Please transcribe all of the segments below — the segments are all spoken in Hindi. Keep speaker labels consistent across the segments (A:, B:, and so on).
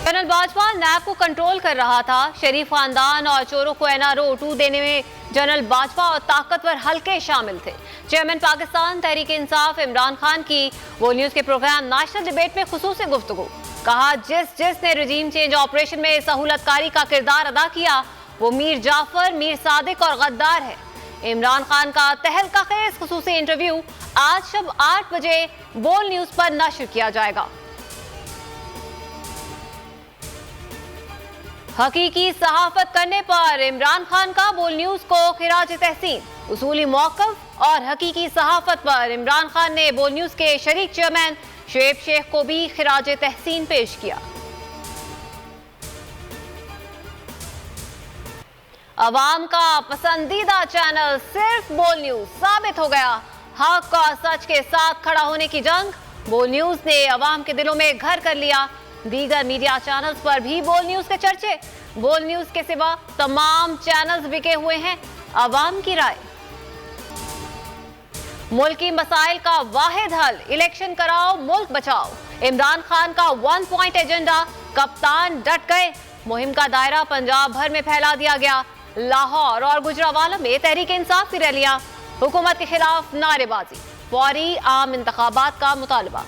A: जनरल बाजवा नैब को कंट्रोल कर रहा था। शरीफ खानदान और चोरों को NRO 2 देने में जनरल बाजवा और ताकतवर हल्के शामिल थे। चेयरमैन पाकिस्तान तहरीक इंसाफ इमरान खान की वो न्यूज के प्रोग्राम नेशनल डिबेट में खुसूसी गुफ्तगू। कहा जिसने रजीम चेंज ऑपरेशन में सहूलतकारी का किरदार अदा किया वो मीर जाफर, मीर सादिक और गद्दार है। इमरान खान का तहलका खेज खुसूसी इंटरव्यू आज शब 8 बजे बोल न्यूज पर नश्र किया जाएगा। हकीकी सहाफत करने पर इमरान खान का बोल न्यूज को खिराज तहसीन। उसूली मौक़िफ़ और हकीकी सहाफत पर इमरान खान ने बोल न्यूज के शरीक चेयरमैन शुएब शेख को भी खिराज तहसीन पेश किया। अवाम का पसंदीदा चैनल सिर्फ बोल न्यूज साबित हो गया। हक और सच के साथ खड़ा होने की जंग बोल न्यूज ने अवाम के दिलों में घर कर लिया। दीगर मीडिया चैनल्स पर भी बोल न्यूज के चर्चे। बोल न्यूज के सिवा तमाम चैनल्स बिके हुए हैं। अवाम की राय। मुल्की मसाइल का वाहिद हल इलेक्शन कराओ, मुल्क बचाओ। इमरान खान का 1 पॉइंट एजेंडा। कप्तान डट गए। मुहिम का दायरा पंजाब भर में फैला दिया गया। लाहौर और गुजरावाला में तहरीक इंसाफ की रैलियां। हुकूमत के खिलाफ नारेबाजी। फौरी आम इंतखाबात का मुतालबा।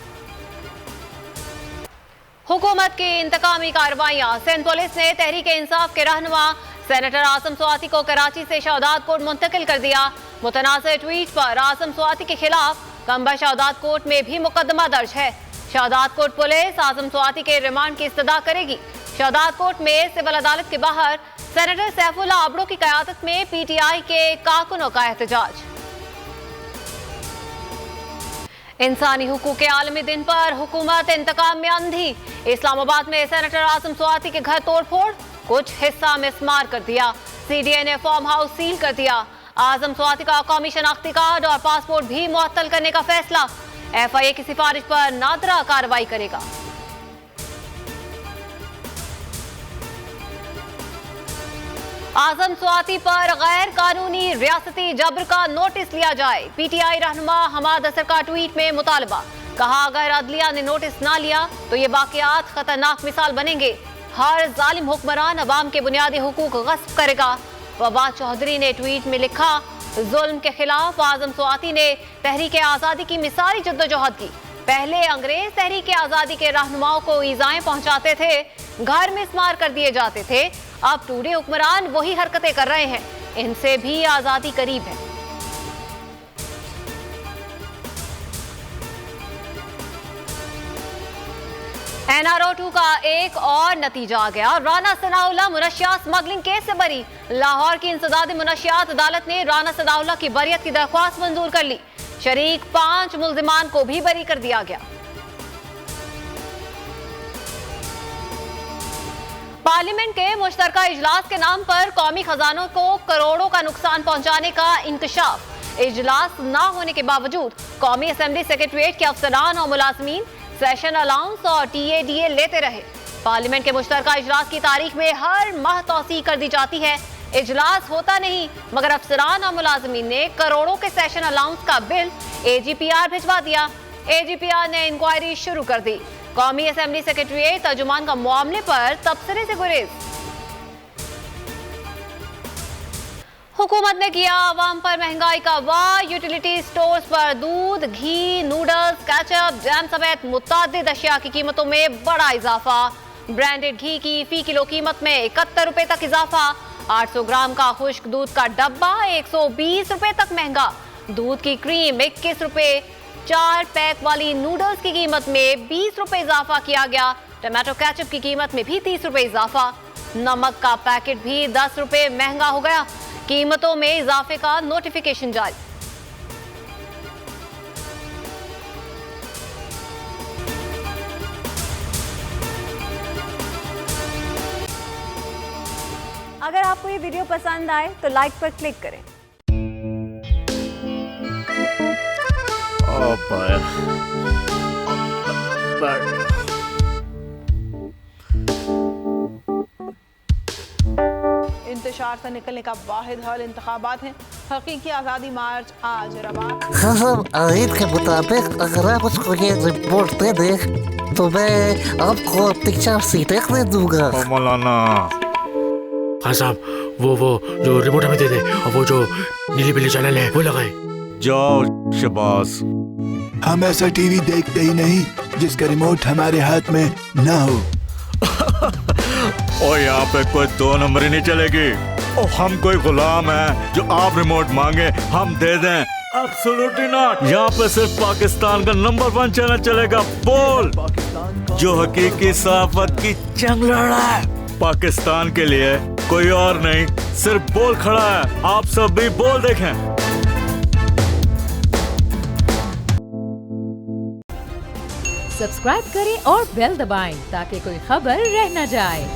A: हुकूमत की इंतकामी कार्रवाइयां। सिंध पुलिस ने तहरीक इंसाफ के रहनुमा सेनेटर आसम स्वाति को कराची से शाहदाद कोर्ट मुंतकिल कर दिया। मुतनाज़िर ट्वीट पर आसम स्वाति के खिलाफ कंबर शाहदाद कोर्ट में भी मुकदमा दर्ज है। शाहदाद कोर्ट पुलिस आसम स्वाति के रिमांड की इस्तदा करेगी। शाहदाद कोर्ट में सिविल अदालत के बाहर सेनेटर सैफुल्ला आबड़ो की क़यादत में PTI के कारकुनों का एहतजाज। इंसानी हुकूक के आलमी दिन पर हुकूमत इंतकाम में अंधी। इस्लामाबाद में सेनेटर आसम स्वाति के घर तोड़फोड़। कुछ हिस्सा मिसमार कर दिया। CDA ने फार्म हाउस सील कर दिया। आजम स्वाति का कौमी शनाख्ती कार्ड और पासपोर्ट भी मुअत्तल करने का फैसला। FIA की सिफारिश पर नादरा कार्रवाई करेगा। आजम स्वाति पर गैर कानूनी रियासती जबर का नोटिस लिया जाए। PTI रहनुमा हमाद असर का ट्वीट में मुतालबा। कहा अगर अदलिया ने नोटिस ना लिया तो ये वाकयात खतरनाक मिसाल बनेंगे। हर जालिम हुक्मरान अवाम के बुनियादी हुकूक गस्ब करेगा। फवाद चौधरी ने ट्वीट में लिखा जुल्म के खिलाफ आजम स्वाति ने तहरीक आज़ादी की मिसाली जद्दोजहद की। पहले अंग्रेज तहरीक आज़ादी के रहनुमाओं को ईज़ाएं पहुंचाते थे, घर मिसमार कर दिए जाते थे। अब टूडे हुक्मरान वही हरकतें कर रहे हैं। इनसे भी आज़ादी करीब है। NRO 2 का एक और नतीजा आ गया। राना सनाउल्लाह मुनशियात स्मगलिंग केस से बरी। लाहौर की इंसदादी मुनशियात अदालत ने राना सनाउल्लाह की बरियत की दरख्वास्त मंजूर कर ली। शरीक 5 मुल्जिमान को भी बरी कर दिया गया। पार्लियामेंट के मुश्तरका इजलास के नाम पर कौमी खजानों को करोड़ों का नुकसान पहुंचाने का इंकशाफ। इजलास ना होने के बावजूद कौमी असेंबली सेक्रेटरीट के अफसरान और मुलाजमीन सेशन अलाउंस और TADA लेते रहे। पार्लियामेंट के मुश्तरका इजलास की तारीख में हर माह तौसीह कर दी जाती है। इजलास होता नहीं मगर अफसरान और मुलाजमीन ने करोड़ों के सेशन अलाउंस का बिल AGPR भिजवा दिया। AGPR ने इंक्वायरी शुरू कर दी। कौमी असेंबली सेक्रेटरीट तर्जुमान का मामले पर तबसरे से गुरेज। हुकूमत ने किया आवाम पर महंगाई का वार। यूटिलिटी स्टोर्स पर दूध, घी, नूडल्स, केचप, जैम समेत मुतादिद अशिया की कीमतों में बड़ा इजाफा। ब्रांडेड घी की फी किलो कीमत में 71 रुपए तक इजाफा। 800 ग्राम का खुश्क दूध का डब्बा 120 रुपए तक महंगा। दूध की क्रीम 21 रुपए। 4 पैक वाली नूडल्स की कीमत में 20 रुपए इजाफा किया गया। टमाटो केचप की कीमत में भी 30 रुपए इजाफा। नमक का पैकेट भी 10 रुपए महंगा हो गया। कीमतों में इजाफे का नोटिफिकेशन जारी। अगर आपको ये वीडियो पसंद आए तो लाइक पर क्लिक करें। इंतशार से निकलने का वाहिद हल इंतखाबात हैं। हकीकी आज़ादी मार्च आज रवाना।
B: ईद के मुताबिक अगर आप उसको ये रिपोर्ट दे दें तो मैं आपको अपनी 4 सीटें दे दूंगा।
C: ओ मौलाना।
D: हाँ साहब, वो जो रिमोट हमें दे दे और वो जो नीली पीली चैनल है वो लगाए।
C: जाओ शबास।
E: हम ऐसा टीवी देखते ही नहीं जिसका रिमोट हमारे हाथ में ना हो।
C: और यहाँ पे कोई 2 नंबर ही नहीं चलेगी। ओ हम कोई गुलाम है जो आप रिमोट मांगे हम दे दें? Absolutely not. यहाँ पे सिर्फ पाकिस्तान का नंबर 1 चैनल चलेगा, बोल, जो हकीकी सहाफत की जंग लड़ रहा है। पाकिस्तान के लिए कोई और नहीं, सिर्फ बोल खड़ा है। आप सब भी बोल देखें।
F: सब्सक्राइब करें और बेल दबाएं ताकि कोई खबर रह न जाए।